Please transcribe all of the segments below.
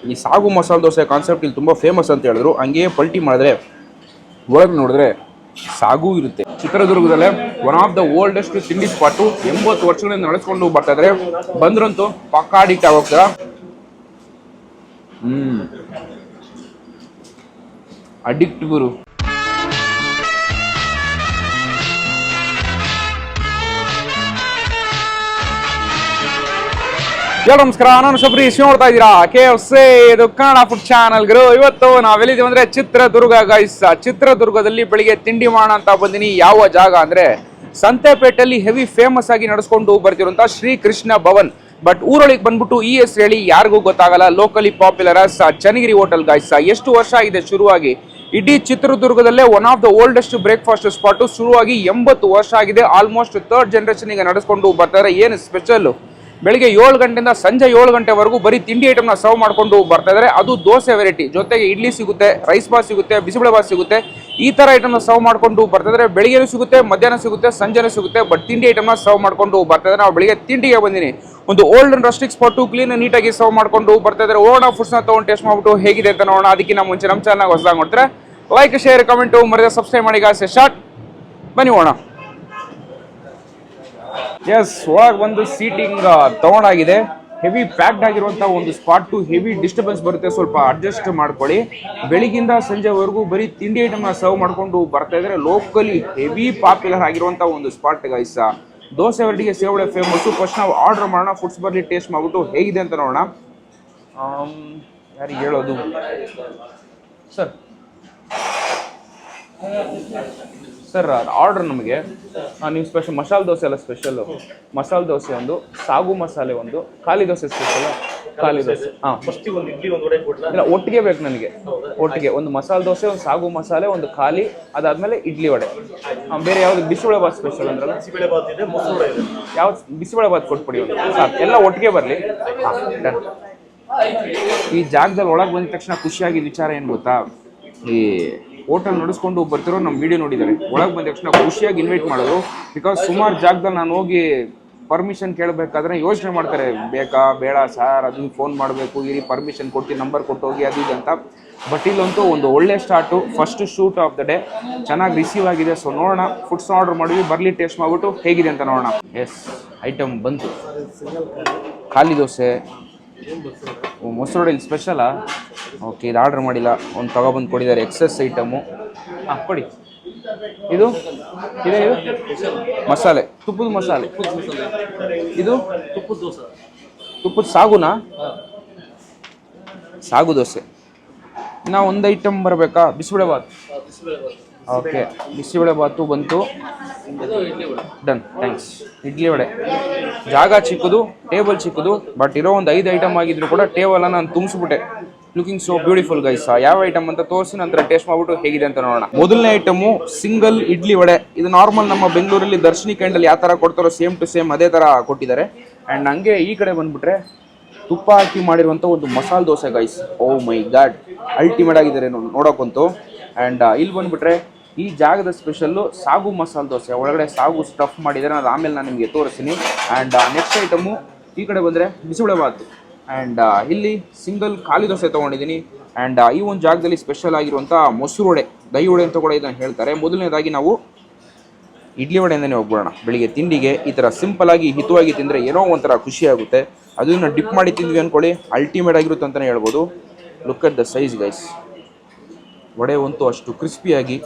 ಈ ಸಾಗು ಮಸಾಲೆ ದೋಸೆ ಕಾನ್ಸೆಪ್ಟ್ ಇಲ್ಲಿ ತುಂಬ ಫೇಮಸ್ ಅಂತ ಹೇಳಿದ್ರು. ಹಂಗೆ ಪಲ್ಟಿ ಮಾಡಿದ್ರೆ ಒಳಗೆ ನೋಡಿದ್ರೆ ಸಾಗು ಇರುತ್ತೆ. ಚಿತ್ರದುರ್ಗದಲ್ಲೇ ಒನ್ ಆಫ್ ದ ಓಲ್ಡೆಸ್ಟ್ ತಿಂಡಿ ಸ್ಪಾಟು, 80 ವರ್ಷಗಳಿಂದ ನಡೆಸ್ಕೊಂಡು ಬರ್ತಾ ಇದ್ರೆ. ಬಂದ್ರಂತೂ ಪಕ್ಕಾ ಅಡಿಕ್ಟ್ ಆಗೋಗ್ತಾರ. ಅಡಿಕ್ಟ್ ಗುರು. ನಮಸ್ಕಾರ, ನಾನು ಶಬರೀಶ್. ನೋಡ್ತಾ ಇದ್ದೀರಾ KFC, ಇದು ಕನ್ನಡ ಫುಡ್ ಚಾನಲ್ ಗುರು. ಇವತ್ತು ನಾವೆಲ್ಲಿದ್ದೀವಿ ಅಂದ್ರೆ ಚಿತ್ರದುರ್ಗ ಗೈಸ್. ಚಿತ್ರದುರ್ಗದಲ್ಲಿ ಬೆಳಿಗ್ಗೆ ತಿಂಡಿ ಮಾಡೋಣ ಅಂತ ಬಂದಿನಿ. ಯಾವ ಜಾಗ ಅಂದ್ರೆ ಸಂತೆಪೇಟೆಯಲ್ಲಿ ಹೆವಿ ಫೇಮಸ್ ಆಗಿ ನಡೆಸ್ಕೊಂಡು ಬರ್ತಿರುವಂತ ಶ್ರೀ ಕೃಷ್ಣ ಭವನ್. ಬಟ್ ಊರೊಳಗೆ ಬಂದ್ಬಿಟ್ಟು ಈ ಹೆಸರು ಹೇಳಿ ಯಾರಿಗೂ ಗೊತ್ತಾಗಲ್ಲ. Locally popular Channagiri hotel guys. ಎಷ್ಟು ವರ್ಷ ಆಗಿದೆ ಶುರುವಾಗಿ? ಇಡೀ ಚಿತ್ರದುರ್ಗದಲ್ಲೇ one of the oldest breakfast spot. ಶುರುವಾಗಿ 80 ವರ್ಷ ಆಗಿದೆ. ಆಲ್ಮೋಸ್ಟ್ 3rd ಜನರೇಷನ್ ಈಗ ನಡೆಸ್ಕೊಂಡು ಬರ್ತಾರೆ. ಏನು ಸ್ಪೆಷಲ್? ಬೆಳಿಗ್ಗೆ 7 ಗಂಟೆಯಿಂದ ಸಂಜೆ 7 ಗಂಟೆವರೆಗೂ ಬರೀ ತಿಂಡಿ ಐಟಮ್ನ ಸರ್ವ್ ಮಾಡ್ಕೊಂಡು ಬರ್ತಾ ಇದ್ದಾರೆ. ಅದು ದೋಸೆ ವೆರೈಟಿ ಜೊತೆಗೆ ಇಡ್ಲಿ ಸಿಗುತ್ತೆ, ರೈಸ್ ಬಾತ್ ಸಿಗುತ್ತೆ, ಬಿಸಿಬೇಳೆ ಬಾತ್ ಸಿಗುತ್ತೆ. ಈ ತರ ಐಟಮ್ನ ಸರ್ವ್ ಮಾಡ್ಕೊಂಡು ಬರ್ತಾ ಇದ್ದಾರೆ. ಬೆಳಿಗ್ಗೆನೂ ಸಿಗುತ್ತೆ, ಮಧ್ಯಾಹ್ನ ಸಿಗುತ್ತೆ, ಸಂಜೆನೂ ಸಿಗುತ್ತೆ. ಬಟ್ ತಿಂಡಿ ಐಟಮ್ನ ಸರ್ವ್ ಮಾಡ್ಕೊಂಡು ಬರ್ತಾ ಇದ್ದಾರೆ. ನಾವು ಬೆಳಿಗ್ಗೆ ತಿಂಡಿಗೆ ಬಂದಿನಿ. ಒಂದು old and rustic spot, clean ನೀಟಾಗಿ ಸರ್ವ್ ಮಾಡ್ಕೊಂಡು ಬರ್ತಾ ಇದ್ದಾರೆ. ಓಣ ಫುಡ್ಸ್ನ ತಗೊಂಡು ಟೇಸ್ಟ್ ಮಾಡ್ಬಿಟ್ಟು ಹೇಗಿದೆ ಅಂತ ನೋಡೋಣ. ಅದಕ್ಕಿಂತ ಮುಂಚೆ ನಮ್ಮ ಚಾನಲ್ ಹೊಸದಾಗಿ ನೋಡ್ತಾರೆ ಲೈಕ್, ಶೇರ್, ಕಮೆಂಟು ಮರೆಯದೆ ಸಬ್ಸ್ಕ್ರೈಬ್ ಮಾಡಿ ಗಾಯ್ಸ್. ಶಾರ್ಟ್ ಬನ್ನಿ ಹೋಣ. ಎಸ್, ಒಳಗೆ ಬಂದು ಸೀಟಿಂಗ್ ತಗೊಂಡಾಗಿದೆ. ಹೆವಿ ಪ್ಯಾಕ್ಡ್ ಆಗಿರುವಂತ ಒಂದು ಸ್ಪಾಟ್. ಹೆವಿ ಡಿಸ್ಟರ್ಬೆನ್ಸ್ ಬರುತ್ತೆ, ಸ್ವಲ್ಪ ಅಡ್ಜಸ್ಟ್ ಮಾಡ್ಕೊಳ್ಳಿ. ಬೆಳಿಗ್ಗಿಂದ ಸಂಜೆವರೆಗೂ ಬರೀ ತಿಂಡಿ ಐಟಮ್ನ ಸರ್ವ್ ಮಾಡ್ಕೊಂಡು ಬರ್ತಾ ಇದ್ದಾರೆ. ಲೋಕಲಿ ಹೆವಿ ಪಾಪ್ಯುಲರ್ ಆಗಿರುವಂತ ಒಂದು ಸ್ಪಾಟ್ ಗೈಸ್. ದೋಸೆ ವೆರೈಟಿಗೆ ಸೇವಳೆ ಫೇಮಸ್. ಫಸ್ಟ್ ನಾವು ಆರ್ಡರ್ ಮಾಡೋಣ, ಫುಡ್ಸ್ ಬರ್ಲಿ ಟೇಸ್ಟ್ ಮಾಡ್ಬಿಟ್ಟು ಹೇಗಿದೆ ಅಂತ ನೋಡೋಣ. ಯಾರಿಗೆ ಹೇಳೋದು ಸರ್? ಸರ್ ಆರ್ಡರ್ ನಮಗೆ ನೀವು ಸ್ಪೆಷಲ್ ಮಸಾಲೆ ದೋಸೆ ಎಲ್ಲ ಸ್ಪೆಷಲ್. ಮಸಾಲೆ ದೋಸೆ ಒಂದು, ಸಾಗು ಮಸಾಲೆ ಒಂದು, ಖಾಲಿ ದೋಸೆ ಸ್ಪೆಷಲ್. ಖಾಲಿ ದೋಸೆ ಇಲ್ಲ, ಒಟ್ಟಿಗೆ ಬೇಕು ನನಗೆ. ಒಟ್ಟಿಗೆ ಒಂದು ಮಸಾಲೆ ದೋಸೆ, ಒಂದು ಸಾಗು ಮಸಾಲೆ, ಒಂದು ಖಾಲಿ, ಅದಾದ್ಮೇಲೆ ಇಡ್ಲಿ ವಡೆ. ಬೇರೆ ಯಾವ್ದು ಬಿಸಿಬೇಳೆ ಬಾತ್ ಸ್ಪೆಷಲ್ ಅಂದ್ರಲ್ಲ? ಯಾವ್ದು ಬಿಸಿಬೇಳೆ ಬಾತ್ ಕೊಟ್ಬಿಡಿ ಒಂದು ಸಾಕು. ಎಲ್ಲ ಒಟ್ಟಿಗೆ ಬರಲಿ. ಡನ್. ಈ ಜಾಗದಲ್ಲಿ ಒಳಗೆ ಬಂದ ತಕ್ಷಣ ಖುಷಿಯಾಗಿದ್ದ ವಿಚಾರ ಏನು ಗೊತ್ತಾ? ಈ ಹೋಟೆಲ್ ನಡೆಸ್ಕೊಂಡು ಬರ್ತಿರೋ ನಮ್ಮ ವಿಡಿಯೋ ನೋಡಿದ್ದಾರೆ. ಒಳಗೆ ಬಂದ ತಕ್ಷಣ ಖುಷಿಯಾಗಿ ಇನ್ವೈಟ್ ಮಾಡೋದು. ಬಿಕಾಸ್ ಸುಮಾರು ಜಾಗದಲ್ಲಿ ನಾನು ಹೋಗಿ ಪರ್ಮಿಷನ್ ಕೇಳಬೇಕಾದ್ರೆ ಯೋಚನೆ ಮಾಡ್ತಾರೆ, ಬೇಕಾ ಬೇಡ ಸರ್, ಅದು ಫೋನ್ ಮಾಡಬೇಕು, ಈ ಪರ್ಮಿಷನ್ ಕೊಟ್ಟು ನಂಬರ್ ಕೊಟ್ಟು ಹೋಗಿ ಅದು ಇದು ಅಂತ. ಬಟ್ ಇಲ್ಲಂತೂ ಒಂದು ಒಳ್ಳೆ start. First shoot of the day ಚೆನ್ನಾಗಿ ರಿಸೀವ್ ಆಗಿದೆ. ಸೊ ನೋಡೋಣ, ಫುಡ್ಸ್ ಆರ್ಡರ್ ಮಾಡಿದ್ವಿ, ಬರಲಿ ಟೇಸ್ಟ್ ಮಾಡಿಬಿಟ್ಟು ಹೇಗಿದೆ ಅಂತ ನೋಡೋಣ. ಎಸ್, ಐಟಮ್ ಬಂತು. ಖಾಲಿ ದೋಸೆ, ಮೊಸರು ಇಲ್ಲಿ ಸ್ಪೆಷಲಾ? ಓಕೆ, ಇದು ಆರ್ಡರ್ ಮಾಡಿಲ್ಲ, ಒಂದು ತಗೊಬಂದು ಕೊಟ್ಟಿದ್ದಾರೆ. Excess item. ಕೊಡಿ. ಇದು ಇದೆ, ಇದು ಮಸಾಲೆ, ತುಪ್ಪದ ಮಸಾಲೆ. ಇದು ತುಪ್ಪದ ಸಾಗುನಾ? ಸಾಗು ದೋಸೆ. ನಾವು ಒಂದು ಐಟಮ್ ಬರಬೇಕಾ? ಬಿಸಿಬೇಳೆ ಬಾತ್. ಓಕೆ, ಬಿಸಿಬೇಳೆ ಬಾತು ಬಂತು. Done, thanks. ಇಡ್ಲಿ ವಡೆ. ಜಾಗ ಚಿಕ್ಕದು, ಟೇಬಲ್ ಚಿಕ್ಕದು, ಬಟ್ ಇರೋ ಒಂದು 5 ಐಟಮ್ ಆಗಿದ್ರು ಕೂಡ ಟೇಬಲ್ ನಾನು ತುಂಬಿಸ್ಬಿಟ್ಟೆ. Looking so beautiful guys. ಯಾವ ಐಟಮ್ ಅಂತ ತೋರಿಸಿ ನಂತರ ಟೇಸ್ಟ್ ಮಾಡ್ಬಿಟ್ಟು ಹೇಗಿದೆ ಅಂತ ನೋಡೋಣ. ಮೊದಲನೇ ಐಟಮು ಸಿಂಗಲ್ ಇಡ್ಲಿ ವಡೆ. ಇದು ನಾರ್ಮಲ್ ನಮ್ಮ ಬೆಂಗಳೂರಲ್ಲಿ ದರ್ಶಿನಿ ಕ್ಯಾಂಡಲ್ ಯಾವ ತರ ಕೊಡ್ತಾರೋ ಸೇಮ್ ಟು ಸೇಮ್ ಅದೇ ತರ ಕೊಟ್ಟಿದ್ದಾರೆ. ಅಂಡ್ ಹಂಗೆ ಈ ಕಡೆ ಬಂದ್ಬಿಟ್ರೆ ತುಪ್ಪ ಹಾಕಿ ಮಾಡಿರುವಂತ ಒಂದು ಮಸಾಲೆ ದೋಸೆ ಗೈಸ್. ಓ ಮೈ ಗಾಡ್, ಅಲ್ಟಿಮೇಟ್ ಆಗಿದ್ದಾರೆ ನೋಡೋಕ್ಕಂತೂ. ಅಂಡ್ ಇಲ್ಲಿ ಬಂದ್ಬಿಟ್ರೆ ಈ ಜಾಗದ ಸ್ಪೆಷಲ್ಲು ಸಾಗು ಮಸಾಲೆ ದೋಸೆ. ಒಳಗಡೆ ಸಾಗು ಸ್ಟಫ್ ಮಾಡಿದ್ದಾರೆ, ಅದು ಆಮೇಲೆ ನಾನು ನಿಮಗೆ ತೋರಿಸ್ತೀನಿ. ಆ್ಯಂಡ್ ನೆಕ್ಸ್ಟ್ ಐಟಮು ಈ ಕಡೆ ಬಂದರೆ ಬಿಸಿಬೇಳೆ ಬಾತು. ಆ್ಯಂಡ್ ಇಲ್ಲಿ ಸಿಂಗಲ್ ಖಾಲಿ ದೋಸೆ ತೊಗೊಂಡಿದ್ದೀನಿ. ಆ್ಯಂಡ್ ಈ ಒಂದು ಜಾಗದಲ್ಲಿ ಸ್ಪೆಷಲ್ ಆಗಿರುವಂಥ ಮೊಸರು ವಡೆ, ದಹಿ ವಡೆ ಅಂತ ಕೂಡ ಇದನ್ನು ಹೇಳ್ತಾರೆ. ಮೊದಲನೇದಾಗಿ ನಾವು ಇಡ್ಲಿ ವಡೆಯಿಂದನೇ ಹೋಗ್ಬಿಡೋಣ. ಬೆಳಿಗ್ಗೆ ತಿಂಡಿಗೆ ಈ ಥರ ಸಿಂಪಲ್ ಆಗಿ ಹಿತವಾಗಿ ತಿಂದರೆ ಏನೋ ಒಂಥರ ಖುಷಿ ಆಗುತ್ತೆ. ಅದನ್ನು ಡಿಪ್ ಮಾಡಿ ತಿಂದ್ವಿ ಅಂದ್ಕೊಳ್ಳಿ, ಅಲ್ಟಿಮೇಟ್ ಆಗಿರುತ್ತೆ ಅಂತಲೇ ಹೇಳ್ಬೋದು. Look at the size guys. Vada ಅಂತೂ ಅಷ್ಟು ಕ್ರಿಸ್ಪಿಯಾಗಿ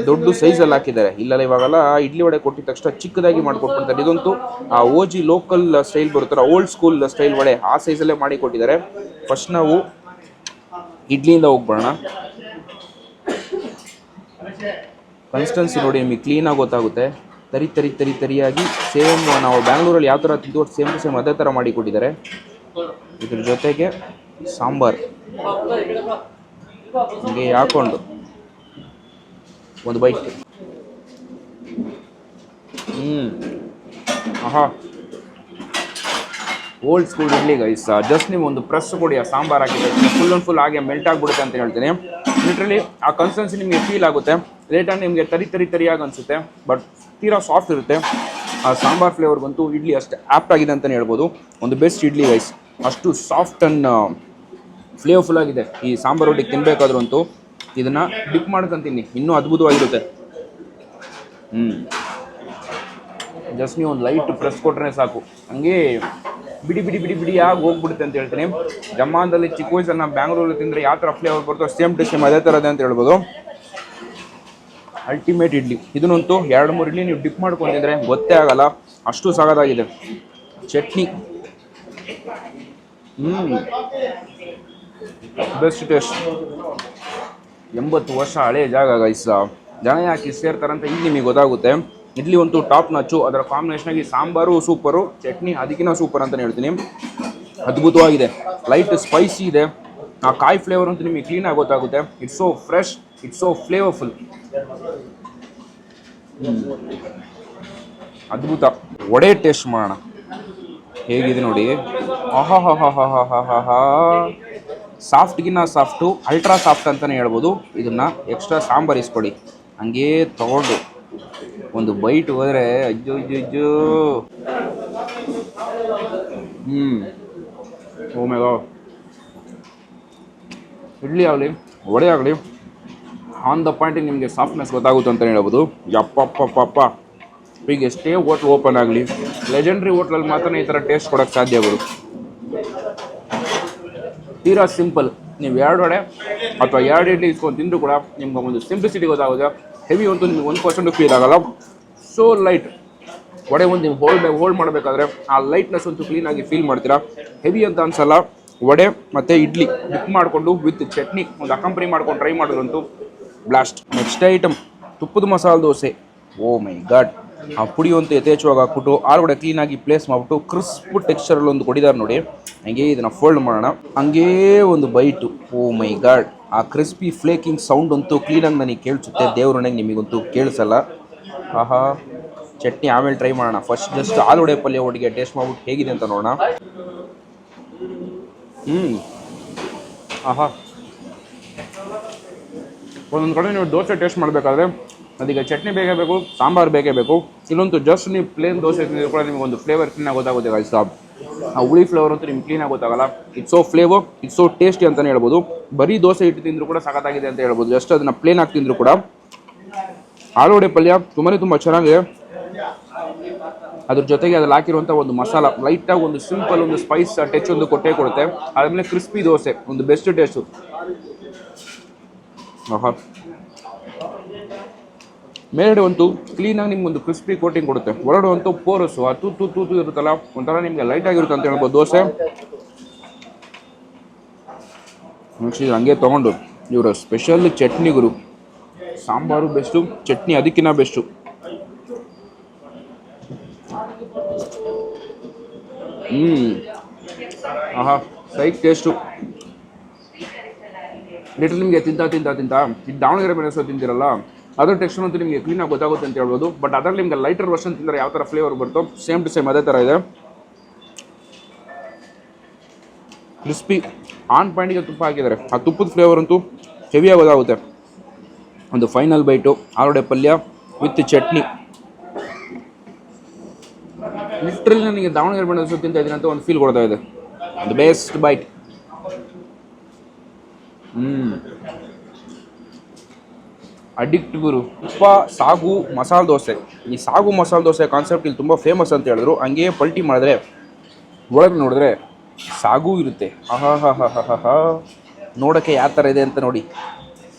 ದೊಡ್ಡ ಸೈಜಲ್ಲಿ ಹಾಕಿದ್ದಾರೆ. ಇಲ್ಲೆಲ್ಲ ಇವಾಗೆಲ್ಲ ಇಡ್ಲಿ ವಡೆ ಕೊಟ್ಟಿದ ತಕ್ಷಣ ಚಿಕ್ಕದಾಗಿ ಮಾಡಿಕೊಟ್ಬಿಡ್ತಾರೆ. ಇದಂತೂ ಆ ಓಜಿ ಲೋಕಲ್ ಸ್ಟೈಲ್ ಬರುತ್ತಾರೆ, ಓಲ್ಡ್ ಸ್ಕೂಲ್ ಸ್ಟೈಲ್ ವಡೆ, ಆ ಸೈಜಲ್ಲೇ ಮಾಡಿ ಕೊಟ್ಟಿದ್ದಾರೆ. ಫಸ್ಟ್ ನಾವು ಇಡ್ಲಿಯಿಂದ ಹೋಗ್ಬಿಡೋಣ. ಕನ್ಸಿಸ್ಟೆನ್ಸಿ ನೋಡಿ ನಿಮಗೆ ಕ್ಲೀನಾಗಿ ಗೊತ್ತಾಗುತ್ತೆ. ತರಿ ತರಿ ತರಿ ತರಿಯಾಗಿ ಸೇಮ್ ನಾವು ಬ್ಯಾಂಗ್ಳೂರಲ್ಲಿ ಯಾವ ಥರ ತಿಂದು ಸೇಮ್ ಟು ಸೇಮ್ ಅದೇ ಥರ ಮಾಡಿ ಕೊಟ್ಟಿದ್ದಾರೆ. ಇದ್ರ ಜೊತೆಗೆ ಸಾಂಬಾರ್ ಹೀಗೆ ಹಾಕೊಂಡು ಒಂದು ಬೈಟ್. ಆಹಾ, old school idli guys. Just ನೀವು ಒಂದು ಪ್ರೆಸ್ ಕೊಡಿ, ಆ ಸಾಂಬಾರ್ ಹಾಕಿದ್ರೆ ಫುಲ್ ಆ್ಯಂಡ್ ಫುಲ್ ಹಾಗೆ ಮೆಲ್ಟ್ ಆಗಿಬಿಡುತ್ತೆ ಅಂತ ಹೇಳ್ತೀನಿ. ಲಿಟ್ರಲಿ ಆ ಕನ್ಸಿಸ್ಟೆನ್ಸಿ ನಿಮಗೆ ಫೀಲ್ ಆಗುತ್ತೆ. ಲೇಟಾಗಿ ನಿಮಗೆ ತರಿ ತರಿ ತರಿಯಾಗಿ ಅನಿಸುತ್ತೆ, ಬಟ್ ತೀರಾ ಸಾಫ್ಟ್ ಇರುತ್ತೆ. ಆ ಸಾಂಬಾರ್ ಫ್ಲೇವರ್ಗಂತೂ ಇಡ್ಲಿ ಅಷ್ಟು ಆ್ಯಪ್ಟ್ ಆಗಿದೆ ಅಂತಲೇ ಹೇಳ್ಬೋದು. ಒಂದು ಬೆಸ್ಟ್ ಇಡ್ಲಿ ಗೈಸ್. ಅಷ್ಟು ಸಾಫ್ಟ್ ಆ್ಯಂಡ್ ಫ್ಲೇವರ್ಫುಲ್ ಆಗಿದೆ. ಈ ಸಾಂಬಾರು ರೊಟ್ಟಿಗೆ ತಿನ್ಬೇಕಾದ್ರೂ ಅಂತೂ ಇದನ್ನ ಡಿಪ್ ಮಾಡ್ಕೊಂತೀನಿ, ಇನ್ನೂ ಅದ್ಭುತವಾಗಿರುತ್ತೆ. ಜಸ್ಟ್ ನೀವು ಒಂದು ಲೈಟ್ ಪ್ರೆಸ್ ಕೊಟ್ರೆ ಸಾಕು, ಹಂಗೆ ಬಿಡಿ ಬಿಡಿ ಬಿಡಿ ಬಿಡಿಯಾಗಿ ಹೋಗ್ಬಿಡುತ್ತೆ ಅಂತ ಹೇಳ್ತೀನಿ. ಜಮಾನ್ದಲ್ಲಿ ಚಿಕ್ಕ ವಯಸ್ಸಲ್ಲಿ ನಾವು ಬ್ಯಾಂಗ್ಳೂರಲ್ಲಿ ತಿಂದರೆ ಯಾವ ಥರ ಫ್ಲೇವರ್ ಬರ್ತೋ ಸೇಮ್ ಟು ಸೇಮ್ ಅದೇ ಥರದೇ ಅಂತ ಹೇಳ್ಬೋದು. ಅಲ್ಟಿಮೇಟ್ ಇಡ್ಲಿ. ಇದನ್ನಂತೂ 2-3 ಇಡ್ಲಿ ನೀವು ಡಿಪ್ ಮಾಡ್ಕೊಂಡಿದ್ರೆ ಗೊತ್ತೇ ಆಗಲ್ಲ, ಅಷ್ಟು ಸಾಕಾಗಿದೆ. Chutney best taste. 80 ವರ್ಷ ಹಳೆ ಜಾಗ ಗೈಸ್, ಜನ ಯಾಕೆ ಸೇರ್ತಾರಂತ ಈಗ ನಿಮಗೆ ಗೊತ್ತಾಗುತ್ತೆ. ಇಡ್ಲಿ ಅಂತೂ ಟಾಪ್ ನಾಚು, ಅದರ ಕಾಂಬಿನೇಷನಾಗಿ ಸಾಂಬಾರು ಸೂಪರು, ಚಟ್ನಿ ಅದಕ್ಕಿಂತ ಸೂಪರ್ ಅಂತಲೇ ಹೇಳ್ತೀನಿ. ಅದ್ಭುತವಾಗಿದೆ, ಲೈಟ್ ಸ್ಪೈಸಿ ಇದೆ. ಆ ಕಾಯಿ ಫ್ಲೇವರ್ ಅಂತೂ ನಿಮಗೆ ಕ್ಲೀನಾಗಿ ಗೊತ್ತಾಗುತ್ತೆ. It's so fresh, it's so flavourful. ಅದ್ಭುತ. ವಡೆ ಟೇಸ್ಟ್ ಮಾಡೋಣ ಹೇಗಿದೆ ನೋಡಿ. ಆಹಾ, ಸಾಫ್ಟ್ಗಿನ್ನ ಸಾಫ್ಟು, ಅಲ್ಟ್ರಾ ಸಾಫ್ಟ್ ಅಂತಲೇ ಹೇಳ್ಬೋದು. ಇದನ್ನು ಎಕ್ಸ್ಟ್ರಾ ಸಾಂಬಾರು ಇಸ್ಕೊಡಿ, ಹಂಗೇ ತಗೊಂಡು ಒಂದು ಬೈಟ್ ಹೋದರೆ ಅಜ್ಜು ಅಜ್ಜು ಅಜ್ಜು. ಓ ಮೈ ಗಾಡ್. ಇಡ್ಲಿ ಆಗಲಿ ವಡೆ ಆಗಲಿ ಆನ್ ದ ಪಾಯಿಂಟಿಗೆ ನಿಮಗೆ ಸಾಫ್ಟ್ನೆಸ್ ಗೊತ್ತಾಗುತ್ತೆ ಅಂತಲೇ ಹೇಳ್ಬೋದು. ಯಪ್ಪಪ್ಪಪ್ಪ, ಈಗ ಎಷ್ಟೇ ಹೋಟ್ಲ್ ಓಪನ್ ಆಗಲಿ, ಲೆಜೆಂಡ್ರಿ ಹೋಟ್ಲಲ್ಲಿ ಮಾತ್ರ ಈ ಥರ ಟೇಸ್ಟ್ ಕೊಡೋಕ್ಕೆ ಸಾಧ್ಯ ಆಗೋದು. ತೀರಾ ಸಿಂಪಲ್. ನೀವು 2 ವಡೆ ಅಥವಾ 2 ಇಡ್ಲಿ ಇಸ್ಕೊಂಡು ತಿಂದರೂ ಕೂಡ ನಿಮ್ಗೆ ಒಂದು ಸಿಂಪ್ಲಿಸಿಟಿ ಗೊತ್ತಾಗುತ್ತೆ. ಹೆವಿ ಅಂತೂ ನಿಮ್ಗೆ 1% ಫೀಲ್ ಆಗಲ್ಲ. So light. ವಡೆ ಒಂದು ನೀವು ಹೋಲ್ಡ್ ಮಾಡಬೇಕಾದ್ರೆ ಆ ಲೈಟ್ನೆಸ್ ಅಂತೂ ಕ್ಲೀನಾಗಿ ಫೀಲ್ ಮಾಡ್ತೀರಾ. ಹೆವಿ ಅಂತ ಅನ್ಸಲ್ಲ. ವಡೆ ಮತ್ತು ಇಡ್ಲಿ ಡಿಪ್ ಮಾಡಿಕೊಂಡು ವಿತ್ ಚಟ್ನಿ ಒಂದು ಅಕಂಪನಿ ಮಾಡ್ಕೊಂಡು ಟ್ರೈ ಮಾಡೋದಂತೂ ಬ್ಲಾಸ್ಟ್. ನೆಕ್ಸ್ಟ್ ಐಟಮ್ ತುಪ್ಪದ ಮಸಾಲೆ ದೋಸೆ. ಓ ಮೈ ಗಾಡ್. ಆ ಪುಡಿ ಅಂತೂ ಯಥೇಚ್ಛವಾಗಿ ಹಾಕ್ಬಿಟ್ಟು ಆಲೂಗಡ್ಡೆ ಕ್ಲೀನಾಗಿ ಪ್ಲೇಸ್ ಮಾಡಿಬಿಟ್ಟು ಕ್ರಿಸ್ಪ್ ಟೆಕ್ಸ್ಚರಲ್ಲಿ ಒಂದು ಕೊಡಿದಾರೆ ನೋಡಿ. ಹಂಗೆ ಇದನ್ನು ಫೋಲ್ಡ್ ಮಾಡೋಣ, ಹಂಗೇ ಒಂದು ಬೈಟು. ಓ ಮೈ ಗಾಡ್. ಆ ಕ್ರಿಸ್ಪಿ ಫ್ಲೇಕಿಂಗ್ ಸೌಂಡ್ ಅಂತೂ ಕ್ಲೀನಾಗಿ ನನಗೆ ಕೇಳಿಸುತ್ತೆ. ದೇವ್ರೊಣಗೆ ನಿಮಗಂತೂ ಕೇಳಿಸಲ್ಲ. ಆಹಾ, ಚಟ್ನಿ ಆಮೇಲೆ ಟ್ರೈ ಮಾಡೋಣ. ಫಸ್ಟ್ ಜಸ್ಟ್ ಆಲೂಗಡ್ಡೆ ಪಲ್ಯ ಒಟ್ಟಿಗೆ ಟೇಸ್ಟ್ ಮಾಡ್ಬಿಟ್ಟು ಹೇಗಿದೆ ಅಂತ ನೋಡೋಣ. ಆಹಾ, ಒಂದೊಂದು ಕಡೆ ನೀವು ದೋಸೆ ಟೇಸ್ಟ್ ಮಾಡಬೇಕಾದ್ರೆ ಅದಕ್ಕೆ ಚಟ್ನಿ ಬೇಕೇ ಬೇಕು, ಸಾಂಬಾರು ಬೇಕೇ ಬೇಕು. ಇಲ್ಲೊಂದು ಜಸ್ಟ್ ನೀವು ಪ್ಲೇನ್ ದೋಸೆ ತಿಂದರೆ ಕೂಡ ನಿಮಗೊಂದು ಫ್ಲೇವರ್ ಕ್ಲೀನಾಗಿ ಗೊತ್ತಾಗುತ್ತೆ ಗಾಯ್ಸ್. ಆ ಹುಳಿ ಫ್ಲೇವರ್ ಅಂತೂ ನಿಮ್ಗೆ ಕ್ಲೀನಾಗಿ ಗೊತ್ತಾಗಲ್ಲ. It's so flavour, it's so tasty ಅಂತಲೇ ಹೇಳ್ಬೋದು. ಬರೀ ದೋಸೆ ಇಟ್ಟು ತಿಂದರೂ ಕೂಡ ಸಖತ್ತಾಗಿದೆ ಅಂತ ಹೇಳ್ಬೋದು. ಜಸ್ಟ್ ಅದನ್ನು ಪ್ಲೇನ್ ಆಗಿ ತಿಂದರೂ ಕೂಡ. ಆಲೂಗಡ್ಡೆ ಪಲ್ಯ ತುಂಬ ಚೆನ್ನಾಗಿದೆ. ಅದ್ರ ಜೊತೆಗೆ ಅದ್ರಲ್ಲಿ ಹಾಕಿರುವಂಥ ಒಂದು ಮಸಾಲ ಲೈಟಾಗಿ ಒಂದು ಸಿಂಪಲ್ ಒಂದು ಸ್ಪೈಸ್ ಟಚ್ ಒಂದು ಕೊಟ್ಟೇ ಕೊಡುತ್ತೆ. ಆದಮೇಲೆ ಕ್ರಿಸ್ಪಿ ದೋಸೆ ಒಂದು ಬೆಸ್ಟ್ ಟೇಸ್ಟು. ಆಹಾ, ಮೇಲ್ಗಡೆ ಅಂತೂ ಕ್ಲೀನಾಗಿ ನಿಮ್ಗೊಂದು ಕ್ರಿಸ್ಪಿ ಕೋಟಿಂಗ್ ಕೊಡುತ್ತೆ. ಹೊರಡು ಅಂತೂ ಪೋರಸು ಆ ತೂತು ಇರುತ್ತಲ್ಲ, ಒಂಥರ ನಿಮಗೆ ಲೈಟ್ ಆಗಿರುತ್ತೆ ಅಂತ ಹೇಳ್ಬೋದು ದೋಸೆ. ಹಂಗೆ ತೊಗೊಂಡು ಇವರ ಸ್ಪೆಷಲ್ ಚಟ್ನಿಗಳು, ಸಾಂಬಾರು ಬೆಸ್ಟು, ಚಟ್ನಿ ಅದಕ್ಕಿಂತ ಬೆಸ್ಟು. ಆಹಾ, ಸೈಕ್ ಟೇಸ್ಟು. ಲಿಟ್ರಲಿ ನಿಮಗೆ ತಿಂತ ಇದು ದಾವಣಗೆರೆ ಮೆಣಸು ತಿಂತಿರಲ್ಲ, ಅದರ ಟೆಕ್ಸ್ಚರ್ ಅಂತೂ ನಿಮಗೆ ಕ್ಲೀನಾಗಿ ಗೊತ್ತಾಗುತ್ತೆ ಅಂತ ಹೇಳ್ಬೋದು. ಬಟ್ ಅದರಲ್ಲಿ ನಿಮಗೆ ಲೈಟರ್ ವರ್ಷನ್ ತಿಂದರೆ ಯಾವ ಥರ ಫ್ಲೇವರ್ ಬರುತ್ತೋ ಸೇಮ್ ಟು ಸೇಮ್ ಅದೇ ಥರ ಇದೆ. ಕ್ರಿಸ್ಪಿ ಆನ್ ಪಾಯಿಂಟಿಗೆ ತುಪ್ಪ ಹಾಕಿದ್ದಾರೆ. ಆ ತುಪ್ಪದ ಫ್ಲೇವರ್ ಅಂತೂ ಹೆವಿಯಾಗಿ ಗೊತ್ತಾಗುತ್ತೆ. ಒಂದು ಫೈನಲ್ ಬೈಟು ಆಲೂಗಡ್ಡೆ ಪಲ್ಯ ವಿತ್ ಚಟ್ನಿ. ಲಿಟ್ರಲಿ ನನಗೆ ದಾವಣಗೆರೆ ಮೆಣಸು ತಿಂತ ಇದ್ದೀನಿ ಅಂತ ಒಂದು ಫೀಲ್ ಕೊಡ್ತಾ ಇದೆ. The best bite. ಅಡಿಕ್ಟ್ ಗುರು. ತುಪ್ಪ ಸಾಗು ಮಸಾಲೆ ದೋಸೆ. ಈ ಸಾಗು ಮಸಾಲೆ ದೋಸೆ ಕಾನ್ಸೆಪ್ಟ್ ಇಲ್ಲಿ ತುಂಬ ಫೇಮಸ್ ಅಂತ ಹೇಳಿದ್ರು. ಹಂಗೆ ಪಲ್ಟಿ ಮಾಡಿದ್ರೆ ಒಳಗೆ ನೋಡಿದ್ರೆ ಸಾಗು ಇರುತ್ತೆ. ಆಹಾ, ನೋಡೋಕ್ಕೆ ಯಾವ ಥರ ಇದೆ ಅಂತ ನೋಡಿ.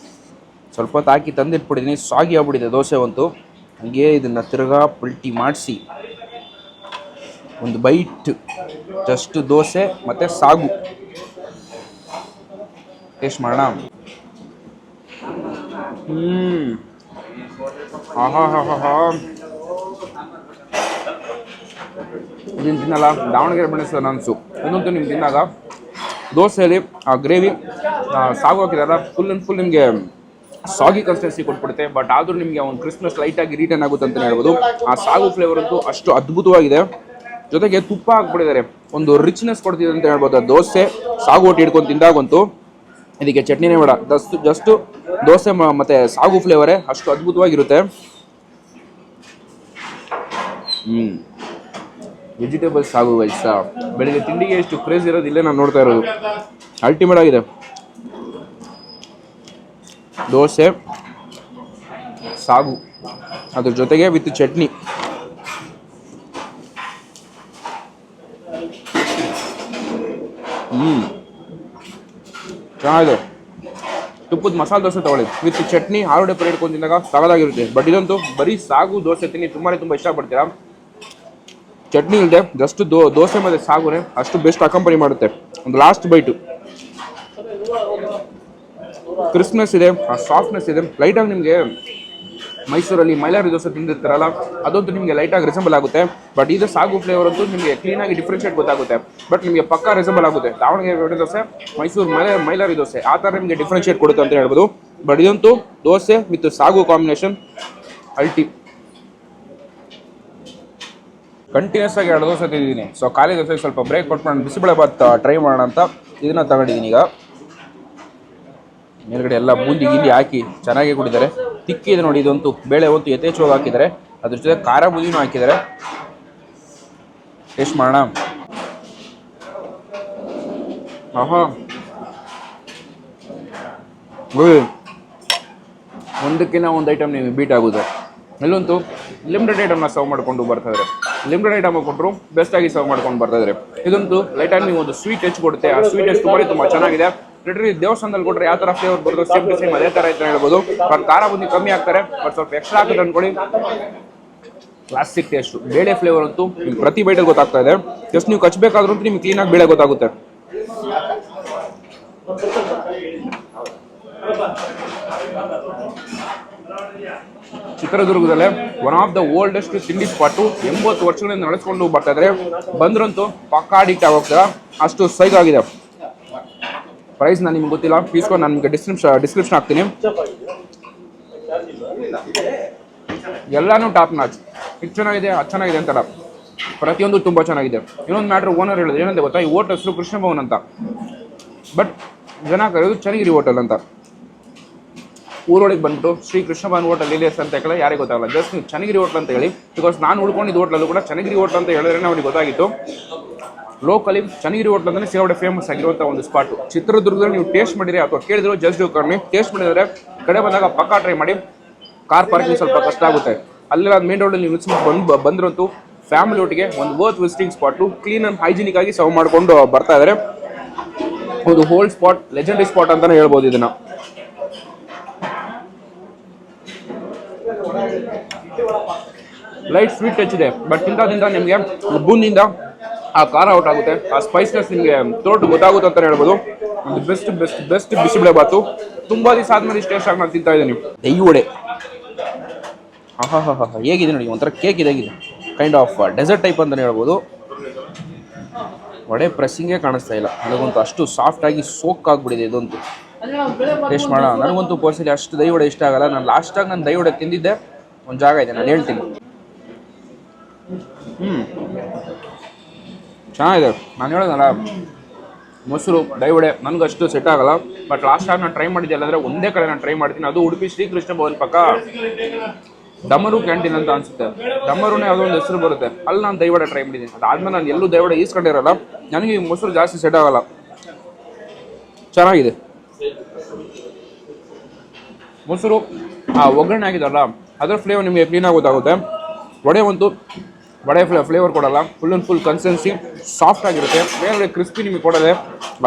ಸ್ವಲ್ಪ ಹೊತ್ತು ಹಾಕಿ ತಂದಿಟ್ಬಿಟ್ಟಿದ್ದೀನಿ, ಸಾಗಿ ಆಗ್ಬಿಟ್ಟಿದೆ ದೋಸೆ ಅಂತೂ. ಹಂಗೆ ಇದನ್ನು ತಿರ್ಗಾ ಪಲ್ಟಿ ಮಾಡಿಸಿ ಒಂದು ಬೈಟ್ ಜಸ್ಟ್ ದೋಸೆ ಮತ್ತು ಸಾಗು ಟೇಸ್ಟ್ ಮಾಡೋಣ. ಆಹಾ, ಇದನ್ನು ತಿನ್ನಲ್ಲ ದಾವಣಗೆರೆ ಮೆಣಸು ಅನನ್ಸು. ಇನ್ನೊಂದು ನಿಮ್ಗೆ ತಿಂದಾಗ ದೋಸೆಯಲ್ಲಿ ಆ ಗ್ರೇವಿ ಸಾಗು ಹಾಕಿದಾರ ಫುಲ್ ನಿಮಗೆ ಸಾಗಿ ಕನ್ಸಿಸ್ಟೆನ್ಸಿ ಕೊಟ್ಬಿಡುತ್ತೆ. ಬಟ್ ಆದರೂ ನಿಮಗೆ ಒಂದು ಕ್ರಿಸ್ಮಸ್ ಲೈಟಾಗಿ ರಿಟರ್ನ್ ಆಗುತ್ತೆ ಅಂತಲೇ ಹೇಳ್ಬೋದು. ಆ ಸಾಗು ಫ್ಲೇವರ್ ಅಂತೂ ಅಷ್ಟು ಅದ್ಭುತವಾಗಿದೆ. ಜೊತೆಗೆ ತುಪ್ಪ ಹಾಕ್ಬಿಟ್ಟಿದ್ದಾರೆ, ಒಂದು ರಿಚ್ನೆಸ್ ಕೊಡ್ತಿದೆ ಅಂತ ಹೇಳ್ಬೋದು. ದೋಸೆ ಸಾಗು ಒಟ್ಟು ಹಿಡ್ಕೊಂಡು ತಿಂದಾಗಂತೂ ಇದಕ್ಕೆ ಚಟ್ನಿನೇ ಬೇಡ, ಜಸ್ಟ್ ದೋಸೆ ಮತ್ತು ಸಾಗು ಫ್ಲೇವರೇ ಅಷ್ಟು ಅದ್ಭುತವಾಗಿರುತ್ತೆ. ವೆಜಿಟೇಬಲ್ಸ್ ಸಾಗು ಗೈಸ್. ಬೆಳಿಗ್ಗೆ ತಿಂಡಿಗೆ ಎಷ್ಟು ಕ್ರೇಜ್ ಇರೋದು ಇಲ್ಲೇ ನಾನು ನೋಡ್ತಾ ಇರೋದು. ಅಲ್ಟಿಮೇಟ್ ಆಗಿದೆ. ದೋಸೆ ಸಾಗು ಅದ್ರ ಜೊತೆಗೆ ವಿತ್ ಚಟ್ನಿ. ಚೆನ್ನಾಗಿದೆ. ತುಪ್ಪದ ಮಸಾಲೆ ದೋಸೆ ತಗೊಳ್ಳಿ ವಿತ್ ಚಟ್ನಿ ಆಲೂಗಡ್ಡೆ ಫ್ರೈ ಇಟ್ಕೊಂಡು ತಿಂದಾಗ ಸಗದಾಗಿರುತ್ತೆ. ಬಟ್ ಇದಂತೂ ಬರೀ ಸಾಗು ದೋಸೆ ತಿನ್ನಿ ತುಂಬ ಇಷ್ಟಪಡ್ತೀರಾ. ಚಟ್ನಿ ಇಲ್ಲದೆ ಜಸ್ಟ್ ದೋಸೆ ಮತ್ತು ಸಾಗುನೆ ಅಷ್ಟು ಬೆಸ್ಟ್ ಅಕಂಪನಿ ಮಾಡುತ್ತೆ. ಒಂದು ಲಾಸ್ಟ್ ಬೈಟು ಕ್ರಿಸ್ಪ್ನೆಸ್ ಇದೆ, ಆ ಸಾಫ್ಟ್ನೆಸ್ ಇದೆ. ಲೈಟಾಗಿ ನಿಮಗೆ ಮೈಸೂರಲ್ಲಿ ಮೈಲಾರಿ ದೋಸೆ ತಿಂದಿರ್ತಾರಲ್ಲ ಅದಂತೂ ನಿಮಗೆ ಲೈಟಾಗಿ ರಿಸಂಬಲ್ ಆಗುತ್ತೆ. ಬಟ್ ಇದು ಸಾಗು ಫ್ಲೇವರ್ ಅಂತೂ ನಿಮಗೆ ಕ್ಲೀನಾಗಿ ಡಿಫ್ರೆನ್ಷಿಯೇಟ್ ಗೊತ್ತಾಗುತ್ತೆ. ಬಟ್ ನಿಮಗೆ ಪಕ್ಕಾ ರಿಸಂಬಲ್ ಆಗುತ್ತೆ. ದಾವಣಗೆರೆ ದೋಸೆ, ಮೈಸೂರು ಮೈಲಾರಿ ದೋಸೆ ಆ ಥರ ನಿಮಗೆ ಡಿಫ್ರೆನ್ಷಿಯೇಟ್ ಕೊಡುತ್ತೆ ಅಂತ ಹೇಳ್ಬೋದು. ಬಟ್ ಇದಂತೂ ದೋಸೆ ವಿತ್ ಸಾಗು ಕಾಂಬಿನೇಷನ್ ಅಲ್ಟಿ. ಕಂಟಿನ್ಯೂಸ್ ಆಗಿ 2 ದೋಸೆ ತಿಂದಿದ್ದೀನಿ. ಸೊ ಖಾಲಿ ದೋಸೆಗೆ ಸ್ವಲ್ಪ ಬ್ರೇಕ್ ಕೊಟ್ಕೊಂಡು ಬಿಸಿಬೇಳೆಬಾತ್ ಟ್ರೈ ಮಾಡೋಣ ಅಂತ ಇದನ್ನ ತಗೊಂಡಿದ್ದೀನಿ. ಈಗ ಮೇಲ್ಗಡೆ ಎಲ್ಲ ಬೂಂದಿ ಗಿಂಡಿ ಹಾಕಿ ಚೆನ್ನಾಗಿ ಕುಡಿದ್ದಾರೆ. ತಿಕ್ಕಿದೆ ನೋಡಿ, ಇದಂತೂ ಬೇಳೆ ಅಂತೂ ಯಥೇಚ್ಛವಾಗಿ ಹಾಕಿದ್ದಾರೆ. ಅದ್ರ ಜೊತೆ ಖಾರ ಬೂದಿನೂ ಹಾಕಿದ್ದಾರೆ. ಟೇಸ್ಟ್ ಮಾಡೋಣ. ಆಹಾ, ಒಂದಕ್ಕಿಂತ ಒಂದು ಐಟಮ್ ನೀವು ಬೀಟ್ ಆಗುತ್ತೆ. ಇಲ್ಲಂತೂ ಲಿಮಿಟೆಡ್ ಐಟಮ್ನ ಸರ್ವ್ ಮಾಡ್ಕೊಂಡು ಬರ್ತಾ ಇದ್ದಾರೆ. ಲಿಮಿಟೆಡ್ ಐಟಮ್ ಕೊಟ್ಟರು ಬೆಸ್ಟಾಗಿ ಸರ್ವ್ ಮಾಡ್ಕೊಂಡು ಬರ್ತಾ ಇದ್ದಾರೆ. ಇದಂತೂ ಲೈಟಾಗಿ ನೀವು ಒಂದು ಸ್ವೀಟ್ ಹೆಚ್ಚು ಕೊಡುತ್ತೆ. ಆ ಸ್ವೀಟ್ ಹೆಚ್ಚು ತುಂಬ ಚೆನ್ನಾಗಿದೆ. ಲಿಟ್ರಲಿ ದೇವಸ್ಥಾನದಲ್ಲಿ ಕೊಟ್ಟರೆ ಯಾವ ಥರ ಫ್ಲೇವರ್ ಬರೋದು ಸೇಮ್ ಟು ಸೇಮ್ ಅದೇ ಥರ ಐತೆ ಹೇಳ್ಬೋದು. ಬಟ್ ಖಾರ ಬುಂದಿ ಕಮ್ಮಿ ಹಾಕ್ತಾರೆ, ಬಟ್ ಸ್ವಲ್ಪ ಎಕ್ಸ್ಟ್ರಾ ಹಾಕಿದ್ರೆ ಅಂದ್ಕೊಳ್ಳಿ ಕ್ಲಾಸಿಕ್ ಟೇಸ್ಟು. ಬೇಳೆ ಫ್ಲೇವರ್ ಅಂತೂ ನಿಮ್ಗೆ ಪ್ರತಿ ಬೈಟಲ್ಲಿ ಗೊತ್ತಾಗ್ತಾ ಇದೆ. ಜಸ್ಟ್ ನೀವು ಕಚ್ಚಬೇಕಾದ್ರೂ ನಿಮ್ಗೆ ಕ್ಲೀನಾಗಿ ಬೇಳೆ ಗೊತ್ತಾಗುತ್ತೆ. ಚಿತ್ರದುರ್ಗದಲ್ಲೇ ಒನ್ ಆಫ್ ದ ಓಲ್ಡೆಸ್ಟ್ ತಿಂಡಿ ಸ್ಪಾಟು. 80 ವರ್ಷಗಳಿಂದ ನಡೆಸ್ಕೊಂಡು ಬರ್ತಾ ಇದ್ದಾರೆ. ಬಂದ್ರಂತೂ ಪಕ್ಕಾ ಅಡಿಕ್ಟ್ ಆಗೋಗ್ತಾರ, ಅಷ್ಟು ಸೈಗಾಗಿದೆ. ಪ್ರೈಸ್ ನಾನು ನಿಮ್ಗೆ ಗೊತ್ತಿಲ್ಲ, ಪೀಸ್ಕೊಂಡು ನಾನು ನಿಮಗೆ ಡಿಸ್ಕ್ರಿಪ್ಷನ್ ಹಾಕ್ತೀನಿ. ಎಲ್ಲಾನು ಟಾಪ್ ನಾಚ್. ಇದು ಚೆನ್ನಾಗಿದೆ, ಅದು ಚೆನ್ನಾಗಿದೆ ಅಂತಲ್ಲ, ಪ್ರತಿಯೊಂದು ತುಂಬ ಚೆನ್ನಾಗಿದೆ. ಇನ್ನೊಂದು ಮ್ಯಾಟ್ರ್ ಓನರ್ ಹೇಳಿದ್ರು ಏನಂತ ಗೊತ್ತಾ, ಈ ಹೋಟೆಲ್ ಹೆಸರು ಕೃಷ್ಣ ಭವನ್ ಅಂತ, ಬಟ್ ಜನ ಕರೆಯೋದು ಚನ್ನಗಿರಿ ಹೋಟೆಲ್ ಅಂತ. ಊರೊಳಗೆ ಬಂದ್ಬಿಟ್ಟು ಶ್ರೀ ಕೃಷ್ಣ ಭವನ್ ಹೋಟೆಲ್ ಇಲ್ಲಿ ಅಂತ ಹೇಳಿ ಯಾರಿಗೆ ಗೊತ್ತಾಗಲ್ಲ. ಜಸ್ಟ್ ನೀವು ಚನ್ನಗಿರಿ ಹೋಟ್ಲ್ ಅಂತ ಹೇಳಿ. ಬಿಕಾಸ್ ನಾನು ಉಳ್ಕೊಂಡಿದ್ದು ಹೋಟ್ಲಲ್ಲೂ ಕೂಡ ಚನ್ನಗಿರಿ ಹೋಟ್ಲ್ ಅಂತ ಹೇಳಿದ್ರೆ ಅವ್ರಿಗೆ ಗೊತ್ತಾಗಿತ್ತು. ಲೋಕಲಿ ಚನ್ನಗಿರಿ ಹೋಟ್ಲ್ ಅಂದರೆ ಸಿಕ್ಕಾಪಟ್ಟೆ ಫೇಮಸ್ ಆಗಿರುವಂಥ ಒಂದು ಸ್ಪಾಟು. ಚಿತ್ರದುರ್ಗದಲ್ಲಿ ನೀವು ಟೇಸ್ಟ್ ಮಾಡಿದರೆ ಅಥವಾ ಕೇಳಿದ್ರು ಜಸ್ಟ್ ಕಮ್ಮಿ ಟೇಸ್ಟ್ ಮಾಡಿದರೆ ಕಡೆ ಬಂದಾಗ ಪಕ್ಕಾ ಟ್ರೈ ಮಾಡಿ. ಕಾರ್ ಪಾರ್ಕಿಂಗ್ ಸ್ವಲ್ಪ ಕಷ್ಟ ಆಗುತ್ತೆ. ಅಲ್ಲೆಲ್ಲ ಮೇನ್ ರೋಡಲ್ಲಿ ನೀವು ನಿಲ್ಸ್ಬಿಟ್ಟು ಬಂದ್ರಂತೂ ಫ್ಯಾಮಿಲಿ ಒಟ್ಟಿಗೆ ಒಂದು worth visiting spot. Clean and hygienic ಆಗಿ ಸರ್ವ್ ಮಾಡ್ಕೊಂಡು ಬರ್ತಾ ಇದ್ದಾರೆ. ಒಂದು ಹೋಲ್ಡ್ ಸ್ಪಾಟ್, ಲೆಜೆಂಡರಿ ಸ್ಪಾಟ್ ಅಂತಲೇ ಹೇಳ್ಬೋದು ಇದನ್ನು. ಲೈಟ್ ಸ್ವೀಟ್ ಟಚ್ ಇದೆ, ಬಟ್ ತಿಂತ ನಿಮಗೆ ಬೂಂದಿಯಿಂದ ಆ ಖಾರ ಔಟ್ ಆಗುತ್ತೆ. ಆ ಸ್ಪೈಸ್ನೆಸ್ ನಿಮಗೆ ತೋಟ ಗೊತ್ತಾಗುತ್ತೆ ಅಂತ ಹೇಳ್ಬೋದು. ಒಂದು ಬೆಸ್ಟ್ ಬಿಸಿಬೇಳೆ ಬಾತು. ತುಂಬ ದಿವಸ ಆದ್ಮೇಲೆ ಇಷ್ಟು ಟೇಸ್ಟ್ ಆಗಿ ನಾನು ತಿಂತಾ ಇದ್ದೀನಿ. ದಹಿ ವಡೆ ಹೇಗಿದೆ ನೋಡಿ, ಒಂಥರ ಕೇಕ್ ಇದಾಗಿದೆ. ಕೈಂಡ್ ಆಫ್ ಡೆಸರ್ಟ್ ಟೈಪ್ ಅಂತಲೇ ಹೇಳ್ಬೋದು. ವಡೆ ಪ್ರೆಸ್ಸಿಂಗೇ ಕಾಣಿಸ್ತಾ ಇಲ್ಲ ನನಗಂತೂ. ಅಷ್ಟು ಸಾಫ್ಟಾಗಿ ಸೋಕ್ ಆಗಿಬಿಟ್ಟಿದೆ ಇದಂತೂ. ಟೇಸ್ಟ್ ಮಾಡೋಣ. ನನಗಂತೂ ಪರ್ಸಲಿ ಅಷ್ಟು ದಹಿ ವಡೆ ಇಷ್ಟ ಆಗಲ್ಲ. ನಾನು ಲಾಸ್ಟಾಗಿ ನಾನು ದಹಿ ವಡೆ ತಿಂದಿದ್ದೆ ಒಂದು ಜಾಗ ಇದೆ, ನಾನು ಹೇಳ್ತೀನಿ. ಚೆನ್ನಾಗಿದೆ. ನಾನು ಹೇಳೋದಲ್ಲ, ಮೊಸರು ದಹಿ ವಡೆ ನನಗಷ್ಟು ಸೆಟ್ ಆಗಲ್ಲ. ಬಟ್ ಲಾಸ್ಟ್ ಟೈಮ್ ನಾನು ಟ್ರೈ ಮಾಡಿದ್ದೆ ಅಂದರೆ ಒಂದೇ ಕಡೆ ನಾನು ಟ್ರೈ ಮಾಡ್ತೀನಿ. ಅದು ಉಡುಪಿ ಶ್ರೀಕೃಷ್ಣ ಭವನ್ ಪಕ್ಕ ಡಮರು ಕ್ಯಾಂಟೀನ್ ಅಂತ ಅನಿಸುತ್ತೆ. ಡಮರುನೇ ಯಾವುದೋ ಒಂದು ಹೆಸರು ಬರುತ್ತೆ, ಅಲ್ಲಿ ನಾನು ದಹಿ ವಡೆ ಟ್ರೈ ಮಾಡಿದ್ದೀನಿ. ಅದಾದ್ಮೇಲೆ ನಾನು ಎಲ್ಲೂ ದಹಿ ವಡೆ ಈಸ್ಕೊಂಡಿರಲ್ಲ. ನನಗೆ ಈ ಮೊಸರು ಜಾಸ್ತಿ ಸೆಟ್ ಆಗಲ್ಲ. ಚೆನ್ನಾಗಿದೆ ಮೊಸರು. ಆ ಒಗ್ಗರಣೆ ಆಗಿದಲ್ಲ ಅದರ ಫ್ಲೇವರ್ ನಿಮಗೆ ಕ್ಲೀನಾಗಿ ಗೊತ್ತಾಗುತ್ತೆ. ವಡೆ ಫ್ಲೇವರ್ ಕೊಡಲ್ಲ. Full and full consistency soft ಆಗಿರುತ್ತೆ. ಮೇಲ್ಗಡೆ ಕ್ರಿಸ್ಪಿ ನಿಮಗೆ ಕೊಡೋದೆ.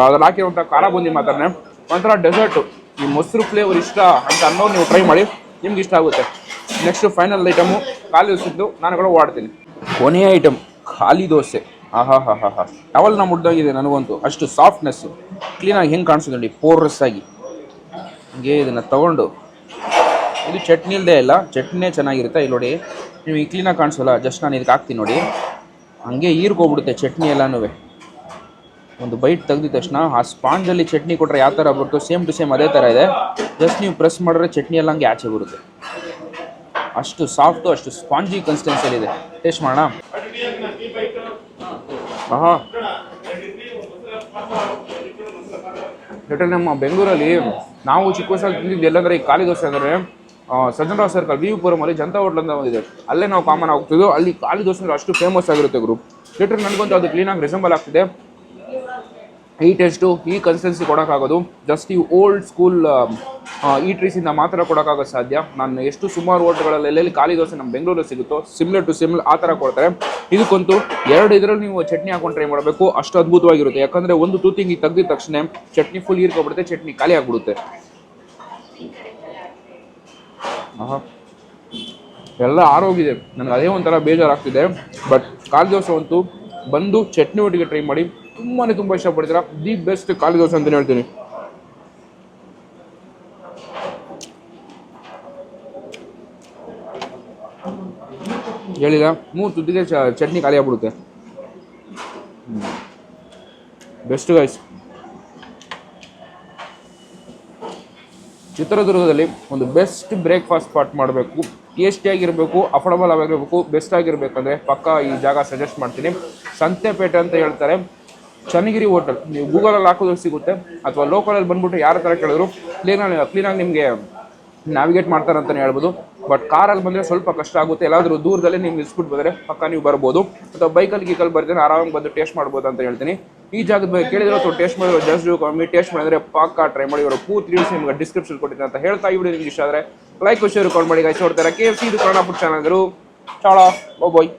ಅದ್ರಲ್ಲಿ ಹಾಕಿರುವಂಥ ಖಾರ ಬೂಂದಿ ಮಾತ್ರನೇ ಒಂಥರ ಡೆಸರ್ಟು. ಈ ಮೊಸರು ಫ್ಲೇವರ್ ಇಷ್ಟ ಅಂತ ಅನ್ನೋರು ನೀವು ಟ್ರೈ ಮಾಡಿ, ನಿಮ್ಗೆ ಇಷ್ಟ ಆಗುತ್ತೆ. ನೆಕ್ಸ್ಟ್ ಫೈನಲ್ ಐಟಮು ಖಾಲಿ ದೋಸೆದ್ದು ನಾನು ಕೂಡ ಓಡ್ತೀನಿ. ಕೊನೆಯ ಐಟಮ್ ಖಾಲಿ ದೋಸೆ. ಟವಲ್ ನಾವು ಮುಡ್ದಾಗಿದೆ ನನಗಂತೂ. ಅಷ್ಟು ಸಾಫ್ಟ್ನೆಸ್ಸು ಕ್ಲೀನಾಗಿ ಹೆಂಗೆ ಕಾಣಿಸುತ್ತೆ ನೋಡಿ, ಪೋರಸ್ ಆಗಿ. ಹಂಗೆ ಇದನ್ನು ತೊಗೊಂಡು, ಇದು ಚಟ್ನಿ ಇಲ್ಲದೆ ಇಲ್ಲ, ಚಟ್ನಿನೇ ಚೆನ್ನಾಗಿರುತ್ತೆ. ಇಲ್ಲಿ ನೋಡಿ ನೀವು ಈ ಕ್ಲೀನಾಗಿ ಕಾಣಿಸೋಲ್ಲ, ಜಸ್ಟ್ ನಾನು ಇದಕ್ಕೆ ಹಾಕ್ತೀನಿ ನೋಡಿ, ಹಂಗೆ ಹೀರ್ಕೊಬಿಡುತ್ತೆ ಚಟ್ನಿ ಎಲ್ಲನೂ. ಒಂದು ಬೈಟ್ ತೆಗೆದಿದ ತಕ್ಷಣ ಆ ಸ್ಪಾಂಜಲ್ಲಿ ಚಟ್ನಿ ಕೊಟ್ಟರೆ ಯಾವ ಥರ ಬರುತ್ತೋ ಸೇಮ್ ಟು ಸೇಮ್ ಅದೇ ಥರ ಇದೆ. ಜಸ್ಟ್ ನೀವು ಪ್ರೆಸ್ ಮಾಡಿದ್ರೆ ಚಟ್ನಿ ಎಲ್ಲ ಹಂಗೆ ಆಚೆ ಬರುತ್ತೆ. ಅಷ್ಟು ಸಾಫ್ಟು, ಅಷ್ಟು ಸ್ಪಾಂಜಿ ಕನ್ಸಿಸ್ಟೆನ್ಸಿಯಲ್ಲಿದೆ. ಟೇಸ್ಟ್ ಮಾಡೋಣ. ಲಿಟರಲಿ ನಮ್ಮ ಬೆಂಗಳೂರಲ್ಲಿ ನಾವು ಚಿಕ್ಕ ವಯಸ್ಸಲ್ಲಿ ತಿಂದಿದ್ದು ಎಲ್ಲಂದರೆ ಈ ಖಾಲಿ ದೋಸೆ ಅಂದರೆ Sajjan Rao circle V ಪುರಮಲ್ಲಿ Janata hotel ಅಂತ ಒಂದಿದೆ. ಅಲ್ಲೇ ನಾವು ಕಾಮನ್ ಹೋಗ್ತಿದ್ದು. ಅಲ್ಲಿ ಖಾಲಿ ದೋಸೆ ಅಂದರೆ ಅಷ್ಟು ಫೇಮಸ್ ಆಗಿರುತ್ತೆ ಗುರು. ಲಿಟ್ರ್ ನನಗಂತೂ ಅದು ಕ್ಲೀನಾಗಿ ರಿಸೆಂಬಲ್ ಆಗ್ತಿದೆ. ಈ ಟೇಸ್ಟು ಈ ಕನ್ಸಿಸ್ಟೆನ್ಸಿ ಕೊಡೋಕ್ಕಾಗೋದು ಜಸ್ಟ್ ಈ ಓಲ್ಡ್ ಸ್ಕೂಲ್ ಈಟ್ರೀಸಿಂದ ಮಾತ್ರ ಕೊಡೋಕ್ಕಾಗೋ ಸಾಧ್ಯ. ನಾನು ಎಷ್ಟು ಸುಮಾರು ಹೋಟೆಲ್ಗಳಲ್ಲಿ ಎಲ್ಲೆಲ್ಲಿ ಖಾಲಿ ದೋಸೆ ನಮ್ಮ ಬೆಂಗಳೂರಲ್ಲಿ ಸಿಗುತ್ತೋ ಸಿಮಿಲರ್ ಟು ಸಿಮಿಲರ್ ಆ ಥರ ಕೊಡ್ತಾರೆ. ಇದಕ್ಕಂತೂ 2 ಇದರಲ್ಲಿ ನೀವು ಚಟ್ನಿ ಹಾಕೊಂಡು ಟ್ರೈ ಮಾಡಬೇಕು, ಅಷ್ಟು ಅದ್ಭುತವಾಗಿರುತ್ತೆ. ಯಾಕಂದರೆ ಒಂದು ತೂತಿಂಗಿ ತೆಗೆದಿದ ತಕ್ಷಣ ಚಟ್ನಿ ಫುಲ್ ಹೀರ್ಕೊಬಿಡುತ್ತೆ, ಚಟ್ನಿ ಖಾಲಿ ಆಗಿಬಿಡುತ್ತೆ. ಎಲ್ಲ ಆರೋಗಿದೆ, ನನಗೆ ಅದೇ ಒಂಥರ ಬೇಜಾರಾಗ್ತಿದೆ. ಬಟ್ ಖಾಲಿ ದೋಸೆ ಅಂತೂ ಬಂದು ಚಟ್ನಿ ಒಟ್ಟಿಗೆ ಟ್ರೈ ಮಾಡಿ, ತುಂಬ ಇಷ್ಟಪಡ್ತೀರಾ. ದಿ ಬೆಸ್ಟ್ ಖಾಲಿ ದೋಸೆ ಅಂತಲೇ ಹೇಳ್ತೀನಿ. ಹೇಳಿದ 3 ತುದಿಗೆ ಚಟ್ನಿ ಖಾಲಿ ಆಗ್ಬಿಡುತ್ತೆ. Best guys. ಚಿತ್ರದುರ್ಗದಲ್ಲಿ ಒಂದು ಬೆಸ್ಟ್ ಬ್ರೇಕ್ಫಾಸ್ಟ್ ಸ್ಪಾಟ್ ಮಾಡಬೇಕು, ಟೇಸ್ಟಿಯಾಗಿರಬೇಕು, ಅಫೋರ್ಡಬಲ್ ಆಗಿರಬೇಕು, ಬೆಸ್ಟ್ ಆಗಿರಬೇಕಂದ್ರೆ ಪಕ್ಕ ಈ ಜಾಗ ಸಜೆಸ್ಟ್ ಮಾಡ್ತೀನಿ. ಸಂತೆಪೇಟೆ ಅಂತ ಹೇಳ್ತಾರೆ, ಚನ್ನಗಿರಿ ಹೋಟೆಲ್. ನೀವು ಗೂಗಲಲ್ಲಿ ಹಾಕೋದಕ್ಕೆ ಸಿಗುತ್ತೆ, ಅಥವಾ ಲೋಕಲಲ್ಲಿ ಬಂದ್ಬಿಟ್ಟು ಯಾರ ಥರ ಕೇಳಿದ್ರು ಕ್ಲೀನಾಗಿ ನಿಮಗೆ ನ್ಯಾವಿಗೇಟ್ ಮಾಡ್ತಾರೆ ಅಂತಲೇ ಹೇಳ್ಬೋದು. ಬಟ್ ಕಾರಲ್ಲಿ ಬಂದರೆ ಸ್ವಲ್ಪ ಕಷ್ಟ ಆಗುತ್ತೆ. ಎಲ್ಲಾದರೂ ದೂರದಲ್ಲಿ ನಿಮ್ಗೆ ಇಸ್ಬಿಟ್ಟು ಬಂದರೆ ಪಕ್ಕ ನೀವು ಬರ್ಬೋದು, ಅಥವಾ ಬೈಕಲ್ಲಿ ಬರ್ತೀನಿ ಆರಾಮಾಗಿ ಬಂದು ಟೇಸ್ಟ್ ಮಾಡ್ಬೋದು ಅಂತ ಹೇಳ್ತೀನಿ. ಈ ಜಾಗದ ಬಗ್ಗೆ ಕೇಳಿದ್ರು ಅಥವಾ ಟೇಸ್ಟ್ ಮಾಡಿದ್ರು ಜಸ್ಟ್ ಕಮ್ಮಿ ಟೇಸ್ಟ್ ಮಾಡಿದ್ರೆ ಪಕ್ಕ ಟ್ರೈ ಮಾಡಿ. ಇವರು ಪೂರ್ತಿ ರಿವ್ಯೂಸ್ ನಿಮ್ಗೆ ಡಿಸ್ಕ್ರಿಪ್ಷನ್ ಕೊಟ್ಟಿದ್ದೀನಿ ಅಂತ ಹೇಳ್ತಾ ಈ ವಿಡಿಯೋ ನಿಮ್ಗೆ ಇಷ್ಟ ಆದರೆ ಲೈಕ್ ಶೇರ್ ಮಾಡಿ ಗೈಸ್. ನೋಡ್ತಾರೆ KFC ಇದು ಕನ್ನಡ ಫುಡ್ ಚಾನಲ್. ಚಾಳ ಬಾಯ್.